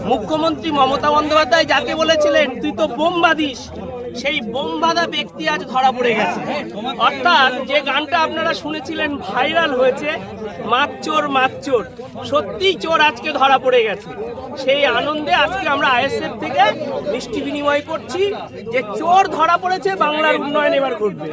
মুখ্যমন্ত্রী মমতা বন্দ্যোপাধ্যায় যাকে বলেছিলেন তুই তো বোম বাঁধিস, সেই বোম বাঁধা ব্যক্তি আজ ধরা পড়ে গেছে। অর্থাৎ যে গানটা আপনারা শুনেছিলেন ভাইরাল হয়েছে, মাতচোর মাতচোর, সত্যিই চোর আজকে ধরা পড়ে গেছে। সেই আনন্দে আজকে আমরা আইএসএফ থেকে মিষ্টি বিনিময় করছি যে চোর ধরা পড়েছে, বাংলার উন্নয়ন এবার ঘটবে।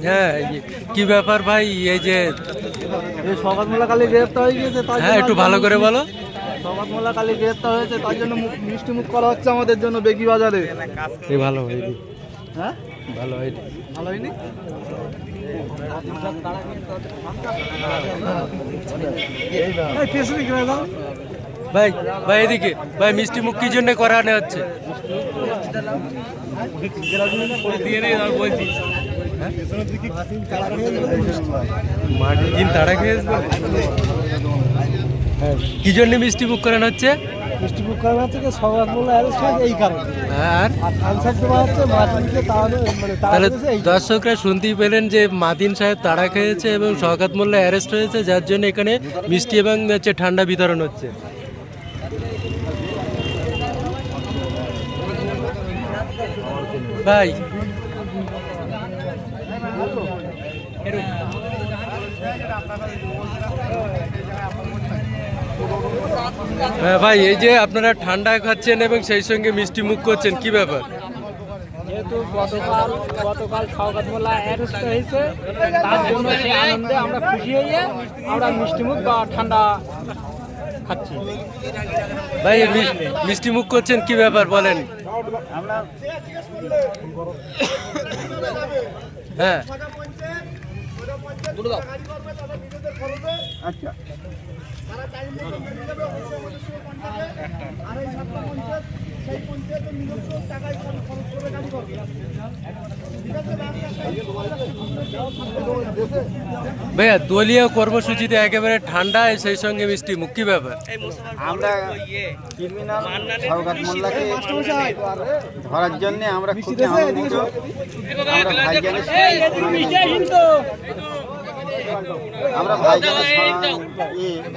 হ্যাঁ, কি ব্যাপার ভাই? এই যে শওকত মোল্লা কালী গ্রেপ্তার হয়ে গিয়েছে, হ্যাঁ একটু ভালো করে বলো। শওকত মোল্লা কালী গ্রেপ্তার হয়েছে, তার জন্য মিষ্টি মুখ করা হচ্ছে আমাদের জন্য বেগি বাজারে। এই ভালো হয়নি, হ্যাঁ ভালো হয়নি, ভালো হয়নি। ভাই ভাই এদিকে ভাই, মিষ্টি মুখ কি জন্য করানো হচ্ছে? মাটির তাড়া খেয়ে কি জন্য মিষ্টি মুখ করানো হচ্ছে? মিষ্টি মুখ করা হচ্ছে যে শওকত মোল্লা অ্যারেস্ট হয়েছে এই কারণে। আর কনসেপ্ট দেওয়া হচ্ছে মাটিকে তাহলে দর্শকরা শুনতেই পেলেন যে মাদিন সাহেব তাড়া খেয়েছে এবং শওকত মোল্লা অ্যারেস্ট হয়েছে, যার জন্য এখানে মিষ্টি এবং হচ্ছে ঠান্ডা বিতরণ হচ্ছে। ভাই হ্যাঁ ভাই, এই যে আপনারা ঠান্ডা খাচ্ছেন এবং সেই সঙ্গে মিষ্টি মুখ করছেন, কি ব্যাপার? যেহেতু গতকাল শওকত মোল্লা অ্যারেস্ট হয়েছে, তার জন্য সেই আনন্দে আমরা খুশি হয়ে আমরা মিষ্টি মুখ বা ঠান্ডা খাচ্ছি। ভাই মিষ্টি মুখ করছেন, কি ব্যাপার বলেন? হ্যাঁ আচ্ছা, ভাইয়া দলীয় কর্মসূচিতে একেবারে ঠান্ডা, সেই সঙ্গে মিষ্টি মুখ, কি ব্যাপার? আমরা ক্রিমিনাল শওকত মোল্লাকে ধরার জন্য আমরা খুবই আনন্দিত। আমরা ভাইজানের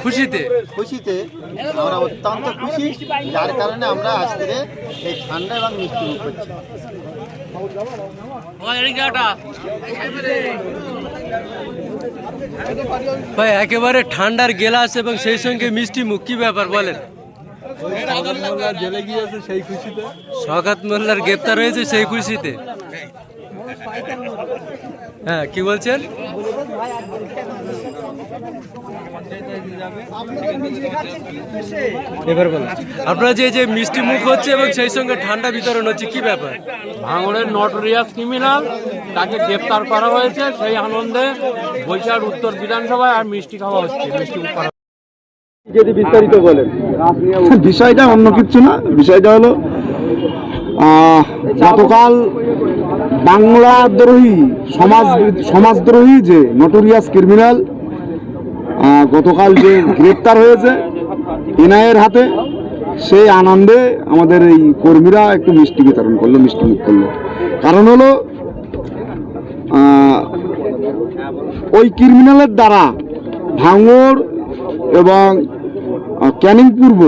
খুশিতে আমরা অত্যন্ত খুশি, যার কারণে আমরা আজকে এই ঠান্ডা এবং মিষ্টি মুখ করছি। ভাই একেবারে ঠান্ডার গেলাস এবং সেই সঙ্গে মিষ্টি মুখ, কি ব্যাপার বলেন? জেলে গিয়েছে সেই খুশিতে, শওকত মোল্লার গ্রেপ্তার হয়েছে সেই খুশিতে। হ্যাঁ, কি বলছেন? এবার বলুন, আপনারা যে মিষ্টি মুখ হচ্ছে এবং সেই সঙ্গে ঠান্ডা বিতরণ হচ্ছে, কি ব্যাপার? ভাঙড়ের নটোরিয়াস ক্রিমিনাল তাকে গ্রেপ্তার করা হয়েছে, সেই আনন্দে বৈশাখ উত্তর বিধানসভায় আর মিষ্টি খাওয়া হচ্ছে, মিষ্টি মুখ করা। যদি বিস্তারিত বলেন। বিষয়টা অন্য কিছু না, বিষয়টা হলো গতকাল বাংলাদ্রোহী সমাজদ্রোহী যে নটোরিয়াস ক্রিমিনাল গতকাল যে গ্রেপ্তার হয়েছে এনআইএর হাতে, সেই আনন্দে আমাদের এই কর্মীরা একটু মিষ্টি বিতরণ করলো, মিষ্টি মুখ করলো। কারণ হলো ওই ক্রিমিনালের দ্বারা ভাঙড় এবং ক্যানিং পূর্ব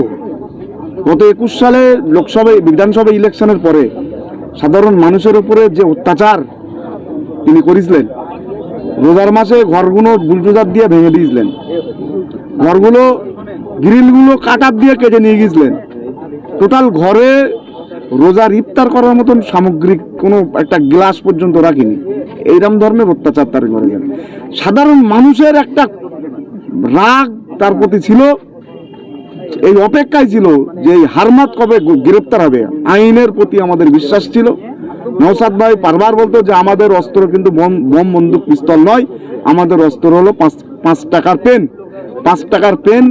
গত 21 সালে লোকসভা বিধানসভা ইলেকশনের পরে সাধারণ মানুষের উপরে যে অত্যাচার তিনি করেছিলেন, রোজার মাসে ঘরগুলো বুলডোজার দিয়ে ভেঙে দিয়েছিলেন, ঘরগুলো গ্রিলগুলো কাটার দিয়ে কেটে নিয়ে গিয়েছিলেন, টোটাল ঘরে রোজার ইফতার করার মতন সামগ্রিক কোনো একটা গ্লাস পর্যন্ত রাখিনি। এইরকম ধরনের অত্যাচার তার ঘরে গেল। সাধারণ মানুষের একটা রাগ তার প্রতি ছিল, এই অপেক্ষায় ছিল যে এই হারমাত কবে গ্রেপ্তার হবে। আইনের প্রতি আমাদের বিশ্বাস ছিল, নওশাদ ভাই বারবার বলতো যে আমাদের অস্ত্র কিন্তু বোম বন্দুক পিস্তল নয়, আমাদের অস্ত্র হলো 5 টাকার পেন। 5 টাকার পেন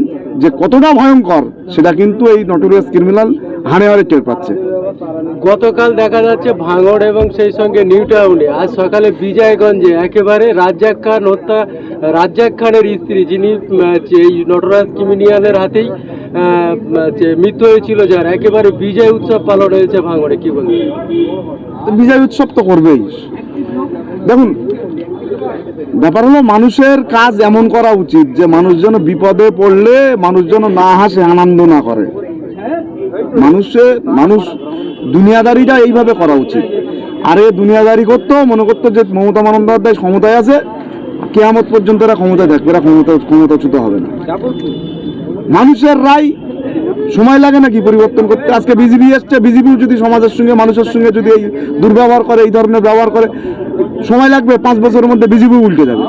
যে কতটা ভয়ঙ্কর সেটা কিন্তু এই নটোরিয়াস ক্রিমিনাল হাড়ে টের পাচ্ছে। গতকাল দেখা যাচ্ছে ভাঙড় এবং সেই সঙ্গে নিউ টাউনে, আজ সকালে বিজয়গঞ্জে একেবারে রাজ্জাক খান হত্যা, রাজ্জাক খানের স্ত্রী যিনি এই নটরাজ ক্রিমিনালের হাতেই মৃত্যু হয়েছিল, যার একেবারে বিজয় উৎসব পালন হয়েছে ভাঙড়ে, কি বলবেন? বিজয় উৎসব তো করবেই। দেখুন, ব্যাপার হলো মানুষের কাজ এমন করা উচিত যে মানুষ যেন বিপদে পড়লে মানুষ যেন না হাসে, আনন্দ না করে। মানুষ দুনিয়াদারিটা এইভাবে করা উচিত। আর এ দুনিয়াদারি করতো, মনে করতো যে মমতা বন্দ্যোপাধ্যায় ক্ষমতায় আছে, কিয়ামত পর্যন্ত এরা ক্ষমতায় থাকবে, এরা ক্ষমতাচ্যুত হবে না। মানুষের রায় সময় লাগে নাকি পরিবর্তন করতে? আজকে বিজেপি এসছে, বিজেপিও যদি সমাজের সঙ্গে মানুষের সঙ্গে যদি এই দুর্ব্যবহার করে, এই ধরনের ব্যবহার করে, সময় লাগবে, 5 বছরের মধ্যে বিজেপিও উল্টে যাবে।